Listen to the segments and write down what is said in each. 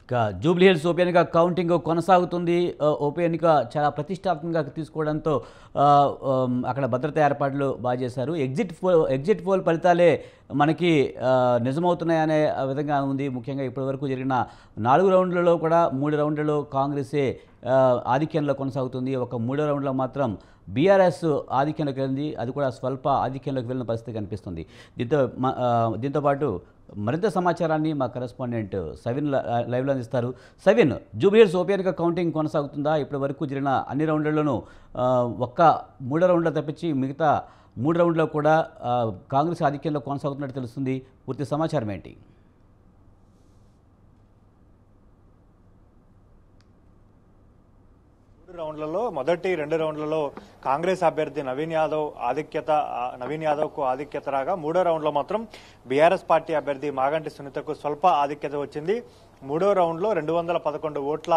ఇక Jubilee hills ఉప ఎన్నిక కౌంటింగ్ కొనసాగుతుంది. ఉప ఎన్నిక చాలా ప్రతిష్టాత్మకంగా తీసుకోవడంతో అక్కడ భద్రతా ఏర్పాట్లు బాగా చేశారు. ఎగ్జిట్ పోల్ ఫలితాలే మనకి నిజమవుతున్నాయనే విధంగా ఉంది. ముఖ్యంగా ఇప్పటివరకు జరిగిన 4 రౌండ్లలో కూడా 3 రౌండ్లలో కాంగ్రెసే ఆధిక్యంలో కొనసాగుతుంది. ఒక 3వ రౌండ్లో మాత్రం బీఆర్ఎస్ ఆధిక్యంలోకి వెళ్ళింది. అది కూడా స్వల్ప ఆధిక్యంలోకి వెళ్ళిన పరిస్థితి కనిపిస్తుంది. దీంతోపాటు మరింత సమాచారాన్ని మా కరెస్పాండెంట్ సవిన్ లైవ్లో అందిస్తారు. సవిన్, జూబ్లీ హిల్స్ ఉప ఎన్నిక కౌంటింగ్ కొనసాగుతుందా? ఇప్పటి వరకు జరిగిన అన్ని రౌండ్లలోనూ ఒక్క 3వ రౌండ్లో తప్పించి మిగతా 3 రౌండ్లో కూడా కాంగ్రెస్ ఆధిక్యంలో కొనసాగుతున్నట్టు తెలుస్తుంది. పూర్తి సమాచారం ఏంటి? రౌండ్లలో మొదటి 2 రౌండ్లలో కాంగ్రెస్ అభ్యర్థి నవీన్ యాదవ్కు ఆధిక్యత రాగా 3వ రౌండ్లో మాత్రం బీఆర్ఎస్ పార్టీ అభ్యర్థి మాగంటి సునీతకు స్వల్ప ఆధిక్యత వచ్చింది. 3వ రౌండ్లో 211 ఓట్ల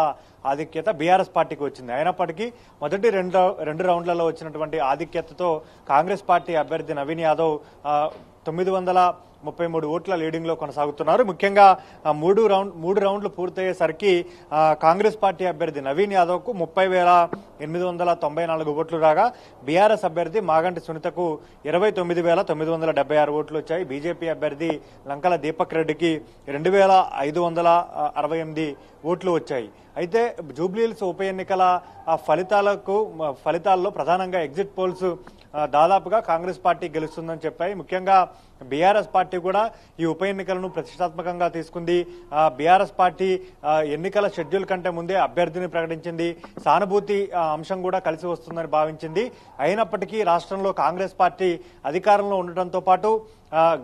ఆధిక్యత బీఆర్ఎస్ పార్టీకి వచ్చింది. అయినప్పటికీ మొదటి 2 రౌండ్లలో వచ్చినటువంటి ఆధిక్యతతో కాంగ్రెస్ పార్టీ అభ్యర్థి నవీన్ యాదవ్ 933 ఓట్ల లీడింగ్ లో కొనసాగుతున్నారు. ముఖ్యంగా 3 రౌండ్లు పూర్తయ్యేసరికి కాంగ్రెస్ పార్టీ అభ్యర్థి నవీన్ యాదవ్ కు 30,894 ఓట్లు రాగా బీఆర్ఎస్ అభ్యర్థి మాగంటి సునీతకు 29,976 ఓట్లు వచ్చాయి. బీజేపీ అభ్యర్థి లంకల దీపక్ రెడ్డికి 2,568 ఓట్లు వచ్చాయి. అయితే జూబ్లీహిల్స్ ఉప ఎన్నికల ఫలితాల్లో ప్రధానంగా ఎగ్జిట్ పోల్స్ దాదాపుగా కాంగ్రెస్ పార్టీ గెలుస్తుందని చెప్పాయి. ముఖ్యంగా బీఆర్ఎస్ పార్టీ కూడా ఈ ఉప ఎన్నికలను ప్రతిష్టాత్మకంగా తీసుకుంది. బీఆర్ఎస్ పార్టీ ఎన్నికల షెడ్యూల్ కంటే ముందే అభ్యర్థిని ప్రకటించింది. సానుభూతి అంశం కూడా కలిసి వస్తుందని భావించింది. అయినప్పటికీ రాష్ట్రంలో కాంగ్రెస్ పార్టీ అధికారంలో ఉండటంతో పాటు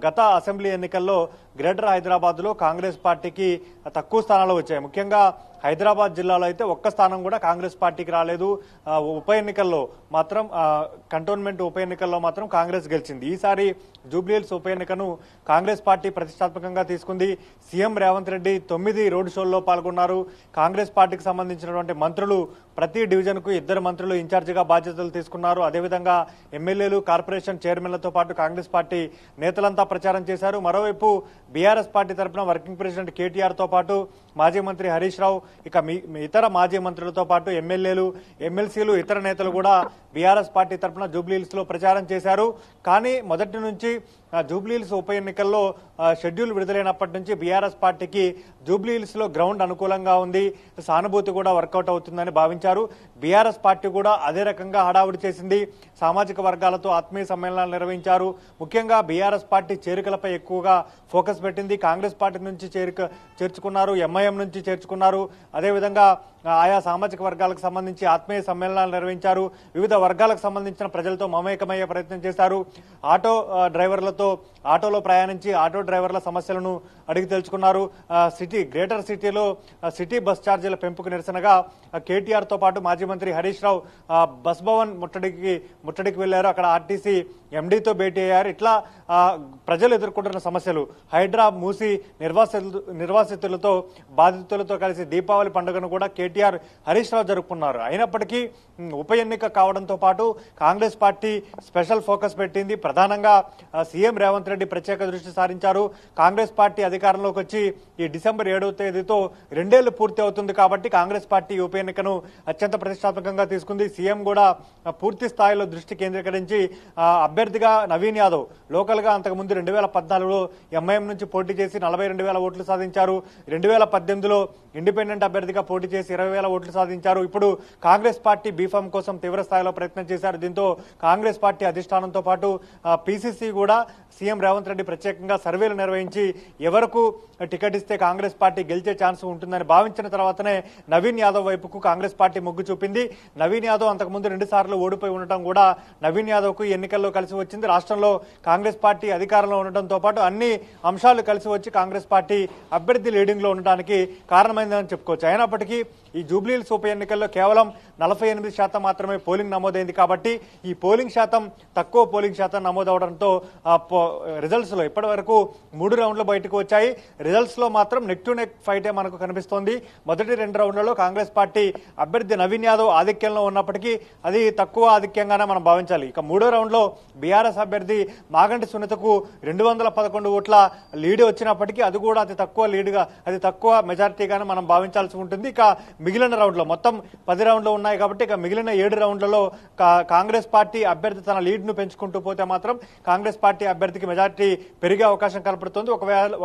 గత అసెంబ్లీ ఎన్నికల్లో గ్రేటర్ హైదరాబాద్ లో కాంగ్రెస్ పార్టీకి తక్కువ స్థానాలు వచ్చాయి. ముఖ్యంగా హైదరాబాద్ జిల్లాలో అయితే ఒక్క స్థానం కూడా కాంగ్రెస్ పార్టీకి రాలేదు. ఉప ఎన్నికల్లో మాత్రం కంటోన్మెంట్ ఉప ఎన్నికల్లో మాత్రం కాంగ్రెస్ గెలిచింది. ఈసారి జూబ్లీహిల్స్ ఉప ఎన్నికను కాంగ్రెస్ పార్టీ ప్రతిష్టాత్మకంగా తీసుకుంది. సీఎం రేవంత్ రెడ్డి 9 రోడ్ షోల్లో పాల్గొన్నారు. కాంగ్రెస్ పార్టీకి సంబంధించినటువంటి మంత్రులు ప్రతి డివిజన్ కు 2 మంత్రులు ఇన్ఛార్జిగా బాధ్యతలు తీసుకున్నారు. అదేవిధంగా ఎమ్మెల్యేలు, కార్పొరేషన్ చైర్మన్లతో పాటు కాంగ్రెస్ పార్టీ నేతలంతా ప్రచారం చేశారు. మరోవైపు బీఆర్ఎస్ పార్టీ తరఫున వర్కింగ్ ప్రెసిడెంట్ కేటీఆర్ తో పాటు మాజీ మంత్రి హరీష్ రావు, ఇక ఇతర మాజీ మంత్రులతో పాటు ఎమ్మెల్యేలు, ఎమ్మెల్సీలు, ఇతర నేతలు కూడా బీఆర్ఎస్ పార్టీ తరఫున జూబ్లీహిల్స్ లో ప్రచారం చేశారు. కానీ మొదటి నుంచి జూబ్లీహిల్స్ ఉప ఎన్నికల్లో షెడ్యూల్ విడుదలైనప్పటి నుంచి బీఆర్ఎస్ పార్టీకి జూబ్లీహిల్స్ లో గ్రౌండ్ అనుకూలంగా ఉంది, సానుభూతి కూడా వర్కౌట్ అవుతుందని భావించారు. బీఆర్ఎస్ పార్టీ కూడా అదే రకంగా హడావుడి చేసింది. సామాజిక వర్గాలతో ఆత్మీయ సమ్మేళనాలు నిర్వహించారు. ముఖ్యంగా బీఆర్ఎస్ పార్టీ చేరికలపై ఎక్కువగా ఫోకస్ పెట్టింది. కాంగ్రెస్ పార్టీ నుంచి చేర్చుకున్నారు, ఎంఐఎం నుంచి చేర్చుకున్నారు. అదేవిధంగా ఆయా సామాజిక వర్గాలకు సంబంధించి ఆత్మీయ సమ్మేళనాలు నిర్వహించారు. వివిధ వర్గాలకు సంబంధించిన ప్రజలతో మమేకమయ్యే ప్రయత్నం చేశారు. ఆటో డ్రైవర్లతో ఆటోలో ప్రయాణించి ఆటో డ్రైవర్ల సమస్యలను అడిగి తెలుసుకున్నారు. గ్రేటర్ సిటీలో సిటీ బస్ ఛార్జీల పెంపుకు నిరసనగా కేటీఆర్ తో పాటు మాజీ మంత్రి హరీష్ రావు బస్ భవన్ ముట్టడికి వెళ్లారు. అక్కడ ఆర్టీసీ ఎండీతో భేటీ అయ్యారు. ఇట్లా ప్రజలు ఎదుర్కొంటున్న సమస్యలు, హైడ్రా మూసి నిర్వాసితులతో బాధితులతో కలిసి దీపావళి పండుగను కూడా కేటీఆర్, హరీష్ రావు జరుపుకున్నారు. అయినప్పటికీ ఉప ఎన్నిక కావడంతో పాటు కాంగ్రెస్ పార్టీ స్పెషల్ ఫోకస్ పెట్టింది. ప్రధానంగా సీఎం రేవంత్ రెడ్డి ప్రత్యేక దృష్టి సారించారు. కాంగ్రెస్ పార్టీ అధికారంలోకి వచ్చి ఈ డిసెంబర్ 7వ తేదీతో 2 ఏళ్లు పూర్తి అవుతుంది కాబట్టి కాంగ్రెస్ పార్టీ ఉప ఎన్నికను అత్యంత ప్రతిష్టాత్మకంగా తీసుకుంది. సీఎం కూడా పూర్తి స్థాయిలో దృష్టి కేంద్రీకరించి అభ్యర్థిగా నవీన్ యాదవ్ లోకల్ గా అంతకుముందు 2014లో ఎంఐఎం నుంచి పోటీ చేసి 42,000 ఓట్లు సాధించారు. 2018లో ఇండిపెండెంట్ అభ్యర్థిగా పోటీ చేసి 20,000 ఓట్లు సాధించారు. ఇప్పుడు కాంగ్రెస్ పార్టీ బీఫామ్ కోసం తీవ్ర స్థాయిలో ప్రయత్నం చేశారు. దీంతో కాంగ్రెస్ పార్టీ అధిష్టానంతో పాటు పీసీసీ కూడా సీఎం రేవంత్ రెడ్డి ప్రత్యేకంగా సర్వేలు నిర్వహించి ఎవరకు టికెట్ ఇస్తే కాంగ్రెస్ పార్టీ గెలిచే ఛాన్స్ ఉంటుందని భావించిన తర్వాతనే నవీన్ యాదవ్ వైపుకు కాంగ్రెస్ పార్టీ మొగ్గు చూపింది. నవీన్ యాదవ్ అంతకుముందు 2 సార్లు ఓడిపోయి ఉండటం కూడా నవీన్ యాదవ్ కు ఎన్నికల్లో కలిసి వచ్చింది. రాష్ట్రంలో కాంగ్రెస్ పార్టీ అధికారంలో ఉండటంతో పాటు అన్ని అంశాలు కలిసి వచ్చి కాంగ్రెస్ పార్టీ అభ్యర్థి లీడింగ్ లో ఉండడానికి కారణమైందని చెప్పుకోవచ్చు. అయినప్పటికీ ఈ జూబ్లీహిల్స్ ఉప ఎన్నికల్లో కేవలం 48% మాత్రమే పోలింగ్ నమోదైంది కాబట్టి ఈ పోలింగ్ శాతం తక్కువ పోలింగ్ శాతం నమోదవడంతో రిజల్ట్స్ లో ఇప్పటి వరకు 3 రౌండ్లు బయటకు వచ్చాయి. రిజల్ట్స్ లో మాత్రం నెక్ టు నెక్ ఫైటే మనకు కనిపిస్తోంది. మొదటి 2 రౌండ్లలో కాంగ్రెస్ పార్టీ అభ్యర్థి నవీన్ యాదవ్ ఆధిక్యంలో ఉన్నప్పటికీ అది తక్కువ ఆధిక్యంగానే మనం భావించాలి. ఇక 3వ రౌండ్ లో బీఆర్ఎస్ అభ్యర్థి మాగంటి సునీతకు 211 ఓట్ల లీడ్ వచ్చినప్పటికీ అది కూడా అతి తక్కువ మెజారిటీగానే మనం భావించాల్సి ఉంటుంది. ఇక మిగిలిన రౌండ్లో మొత్తం 10 రౌండ్లు ఉన్నాయి కాబట్టి ఇక మిగిలిన 7 రౌండ్లలో కాంగ్రెస్ పార్టీ అభ్యర్థి తన లీడ్ను పెంచుకుంటూ పోతే మాత్రం కాంగ్రెస్ పార్టీ అభ్యర్థికి మెజారిటీ పెరిగే అవకాశం కనపడుతుంది.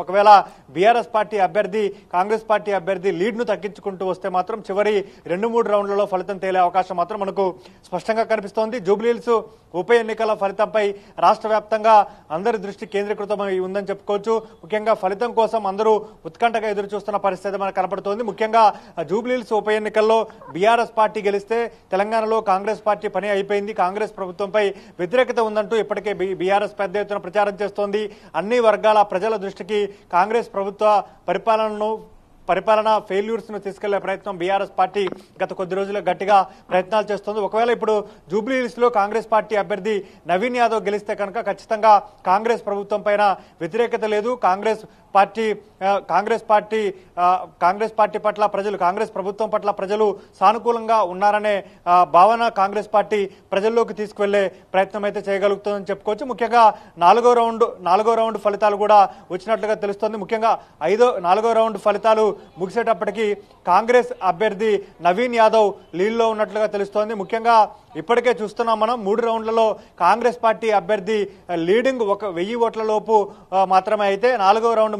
ఒకవేళ బీఆర్ఎస్ పార్టీ అభ్యర్థి కాంగ్రెస్ పార్టీ అభ్యర్థి లీడ్ను తగ్గించుకుంటూ వస్తే మాత్రం చివరి 2-3 రౌండ్లలో ఫలితం తేలే అవకాశం మాత్రం మనకు స్పష్టంగా కనిపిస్తోంది. జూబ్లీహిల్స్ ఉప ఎన్నికల ఫలితంపై రాష్ట్ర వ్యాప్తంగా అందరి దృష్టి కేంద్రీకృతమై ఉందని చెప్పుకోవచ్చు. ముఖ్యంగా ఫలితం కోసం అందరూ ఉత్కంఠగా ఎదురు చూస్తున్న పరిస్థితి మనకు కనపడుతోంది. ముఖ్యంగా జూబ్లీహిల్స్ ఉప ఎన్నికల్లో బీఆర్ఎస్ పార్టీ గెలిస్తే తెలంగాణలో కాంగ్రెస్ పార్టీ పని అయిపోయింది, కాంగ్రెస్ ప్రభుత్వంపై వ్యతిరేకత ఉందంటూ ఇప్పటికే బీఆర్ఎస్ పెద్ద ఎత్తున ప్రచారం చేస్తోంది. అన్ని వర్గాల ప్రజల దృష్టికి కాంగ్రెస్ ప్రభుత్వ పరిపాలన ఫెయిల్యూర్స్ ను తీసుకెళ్లే ప్రయత్నం బీఆర్ఎస్ పార్టీ గత కొద్ది రోజులు గట్టిగా ప్రయత్నాలు చేస్తోంది. ఒకవేళ ఇప్పుడు జూబ్లీహిల్స్ లో కాంగ్రెస్ పార్టీ అభ్యర్థి నవీన్ యాదవ్ గెలిస్తే కనుక ఖచ్చితంగా కాంగ్రెస్ ప్రభుత్వం పైన వ్యతిరేకత లేదు, కాంగ్రెస్ పార్టీ పట్ల ప్రజలు, కాంగ్రెస్ ప్రభుత్వం పట్ల ప్రజలు సానుకూలంగా ఉన్నారనే భావన కాంగ్రెస్ పార్టీ ప్రజల్లోకి తీసుకువెళ్లే ప్రయత్నం అయితే చేయగలుగుతుందని చెప్పుకోవచ్చు. ముఖ్యంగా నాలుగో రౌండ్ ఫలితాలు కూడా వచ్చినట్లుగా తెలుస్తోంది. ముఖ్యంగా నాలుగో రౌండ్ ఫలితాలు ముగిసేటప్పటికీ కాంగ్రెస్ అభ్యర్థి నవీన్ యాదవ్ లీడ్లో ఉన్నట్లుగా తెలుస్తోంది. ముఖ్యంగా ఇప్పటికే చూస్తున్నాం మనం 3 రౌండ్లలో కాంగ్రెస్ పార్టీ అభ్యర్థి లీడింగ్ 1000 ఓట్ల లోపు మాత్రమే అయితే నాలుగో రౌండ్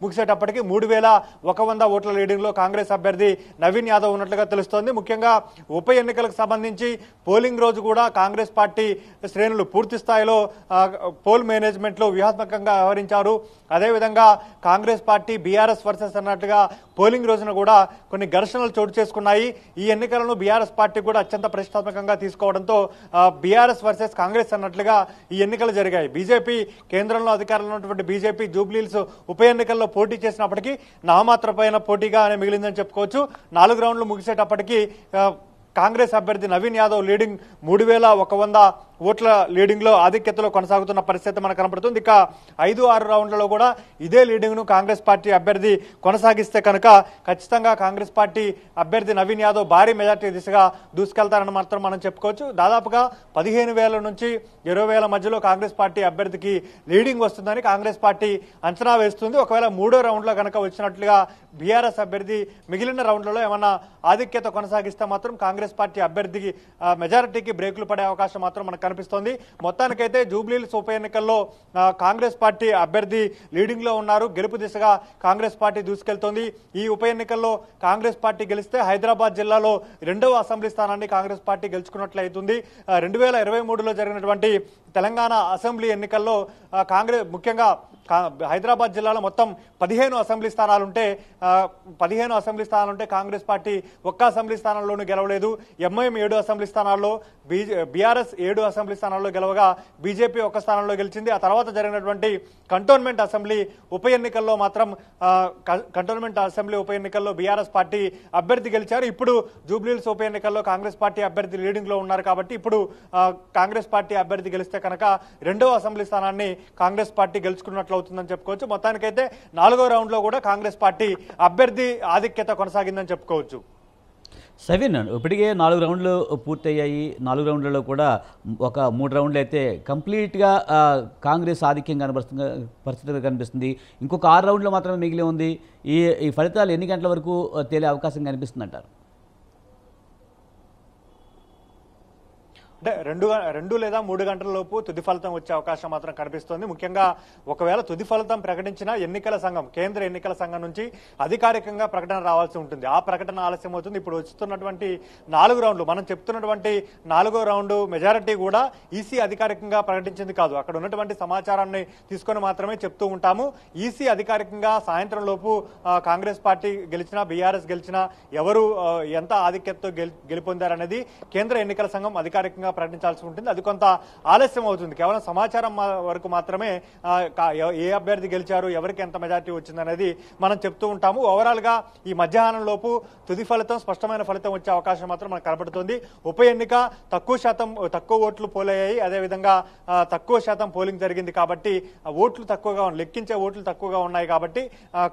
ముగిసేటప్పటికి 3100 ఓట్ల లీడింగ్ లో కాంగ్రెస్ అభ్యర్థి నవీన్ యాదవ్ ఉన్నట్లుగా తెలుస్తోంది. ముఖ్యంగా ఉప ఎన్నికలకు సంబంధించి పోలింగ్ రోజు కూడా కాంగ్రెస్ పార్టీ శ్రేణులు పూర్తి స్థాయిలో పోల్ మేనేజ్మెంట్ లో వ్యూహాత్మకంగా వ్యవహరించారు. అదేవిధంగా కాంగ్రెస్ పార్టీ బీఆర్ఎస్ వర్సెస్ అన్నట్టుగా పోలింగ్ రోజున కూడా కొన్ని ఘర్షణలు చోటు చేసుకున్నాయి. ఈ ఎన్నికలను బీఆర్ఎస్ పార్టీ కూడా అత్యంత ప్రతిష్టాత్మకంగా తీసుకోవడంతో బీఆర్ఎస్ వర్సెస్ కాంగ్రెస్ అన్నట్లుగా ఈ ఎన్నికలు జరిగాయి. బీజేపీ కేంద్రంలో అధికారంలో ఉన్నటువంటి బీజేపీ జూబ్లీహిల్స్ ఉప ఎన్నికల్లో పోటీ చేసినప్పటికీ నామమాత్రమైన పోటీగానే మిగిలిందని చెప్పుకోవచ్చు. 4 రౌండ్లు ముగిసేటప్పటికీ కాంగ్రెస్ అభ్యర్థి నవీన్ యాదవ్ లీడింగ్ 3100 ఓట్ల లీడింగ్ లో ఆధిక్యతలో కొనసాగుతున్న పరిస్థితి మనకు కనపడుతుంది. ఇక 5-6 రౌండ్లలో కూడా ఇదే లీడింగ్ ను కాంగ్రెస్ పార్టీ అభ్యర్థి కొనసాగిస్తే కనుక ఖచ్చితంగా కాంగ్రెస్ పార్టీ అభ్యర్థి నవీన్ యాదవ్ భారీ మెజార్టీ దిశగా దూసుకెళ్తారని మాత్రం మనం చెప్పుకోవచ్చు. దాదాపుగా 15,000 నుంచి 20,000 మధ్యలో కాంగ్రెస్ పార్టీ అభ్యర్థికి లీడింగ్ వస్తుందని కాంగ్రెస్ పార్టీ అంచనా వేస్తుంది. ఒకవేళ 3వ రౌండ్ లో కనుక వచ్చినట్లుగా బీఆర్ఎస్ అభ్యర్థి మిగిలిన రౌండ్లలో ఏమన్నా ఆధిక్యత కొనసాగిస్తే మాత్రం కాంగ్రెస్ పార్టీ అభ్యర్థికి మెజారిటీకి బ్రేకులు పడే అవకాశం మాత్రం మనకు కనిపిస్తోంది. మొత్తానికైతే జూబ్లీహిల్స్ ఉప ఎన్నికల్లో కాంగ్రెస్ పార్టీ అభ్యర్థి లీడింగ్ లో ఉన్నారు. గెలుపు దిశగా కాంగ్రెస్ పార్టీ దూసుకెళ్తోంది. ఈ ఉప ఎన్నికల్లో కాంగ్రెస్ పార్టీ గెలిస్తే హైదరాబాద్ జిల్లాలో 2వ అసెంబ్లీ స్థానాన్ని కాంగ్రెస్ పార్టీ గెలుచుకున్నట్లయితుంది. 2023లో జరిగినటువంటి తెలంగాణ అసెంబ్లీ ఎన్నికల్లో కాంగ్రెస్ ముఖ్యంగా హైదరాబాద్ జిల్లాలో మొత్తం 15 అసెంబ్లీ స్థానాలుంటే 15 అసెంబ్లీ స్థానాలుంటే కాంగ్రెస్ పార్టీ ఒక్క అసెంబ్లీ స్థానంలోనూ గెలవలేదు. ఎంఐఎం 7 అసెంబ్లీ స్థానాల్లో, బీఆర్ఎస్ 7 అసెంబ్లీ స్థానాల్లో గెలవగా బీజేపీ ఒక్క స్థానంలో గెలిచింది. ఆ తర్వాత జరిగినటువంటి కంటోన్మెంట్ అసెంబ్లీ ఉప ఎన్నికల్లో మాత్రం బీఆర్ఎస్ పార్టీ అభ్యర్థి గెలిచారు. ఇప్పుడు జూబ్లీహిల్స్ ఉప ఎన్నికల్లో కాంగ్రెస్ పార్టీ అభ్యర్థి లీడింగ్ లో ఉన్నారు కాబట్టి ఇప్పుడు కాంగ్రెస్ పార్టీ అభ్యర్థి గెలిస్తే కనుక 2వ అసెంబ్లీ స్థానాన్ని కాంగ్రెస్ పార్టీ గెలుచుకున్నట్లు అవుతుందని చెప్పుకోవచ్చు. మొత్తానికైతే 4వ రౌండ్ లో కూడా కాంగ్రెస్ పార్టీ అభ్యర్థి ఆధిక్యత కొనసాగిందని చెప్పుకోవచ్చు. సెవెన్ ఇప్పటికే 4 రౌండ్లు పూర్తయ్యాయి. 4 రౌండ్లలో కూడా ఒక 3 రౌండ్లు అయితే కంప్లీట్గా కాంగ్రెస్ ఆధిక్యం కనబడుతుంది పరిస్థితి కనిపిస్తుంది. ఇంకొక 6 రౌండ్లు మాత్రమే మిగిలి ఉంది. ఈ ఫలితాలు ఎన్ని గంటల వరకు తేలే అవకాశం కనిపిస్తుందంటారు? అంటే 2 లేదా 3 గంటల లోపు తుది ఫలితం వచ్చే అవకాశం మాత్రం కనిపిస్తోంది. ముఖ్యంగా ఒకవేళ తుది ఫలితం ప్రకటించిన ఎన్నికల సంఘం, కేంద్ర ఎన్నికల సంఘం నుంచి అధికారికంగా ప్రకటన రావాల్సి ఉంటుంది. ఆ ప్రకటన ఆలస్యం అవుతుంది. ఇప్పుడు వస్తున్నటువంటి 4 రౌండ్లు, మనం చెప్తున్నటువంటి 4వ రౌండ్ మెజారిటీ కూడా ఈసీ అధికారికంగా ప్రకటించింది కాదు. అక్కడ ఉన్నటువంటి సమాచారాన్ని తీసుకొని మాత్రమే చెప్తూ ఉంటాము. ఈసీ అధికారికంగా సాయంత్రం లోపు కాంగ్రెస్ పార్టీ గెలిచినా బీఆర్ఎస్ గెలిచినా ఎవరు ఎంత ఆధిక్యతతో గెలుపొందారనేది కేంద్ర ఎన్నికల సంఘం అధికారికంగా ప్రకటించాల్సి ఉంటుంది. అది కొంత ఆలస్యం అవుతుంది. కేవలం సమాచారం వరకు మాత్రమే ఏ అభ్యర్థి గెలిచారు, ఎవరికి ఎంత మెజారిటీ వచ్చిందనేది మనం చెప్తూ ఉంటాము. ఓవరాల్ గా ఈ మధ్యాహ్నం లోపు తుది ఫలితం, స్పష్టమైన ఫలితం వచ్చే అవకాశం మాత్రం మనకు కనబడుతుంది. ఉప ఎన్నిక తక్కువ ఓట్లు పోలయ్యాయి. అదేవిధంగా తక్కువ శాతం పోలింగ్ జరిగింది కాబట్టి ఓట్లు తక్కువగా లెక్కించే ఓట్లు తక్కువగా ఉన్నాయి కాబట్టి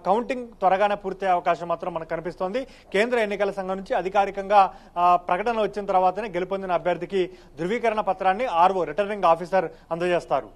కౌంటింగ్ త్వరగానే పూర్తయ్యే అవకాశం మాత్రం మనకు కనిపిస్తోంది. కేంద్ర ఎన్నికల సంఘం నుంచి అధికారికంగా ప్రకటన వచ్చిన తర్వాతనే గెలుపొందిన అభ్యర్థికి ధృవీకరణ పత్రాన్ని ఆర్ఓ రిటర్నింగ్ ఆఫీసర్ అందజేస్తారు.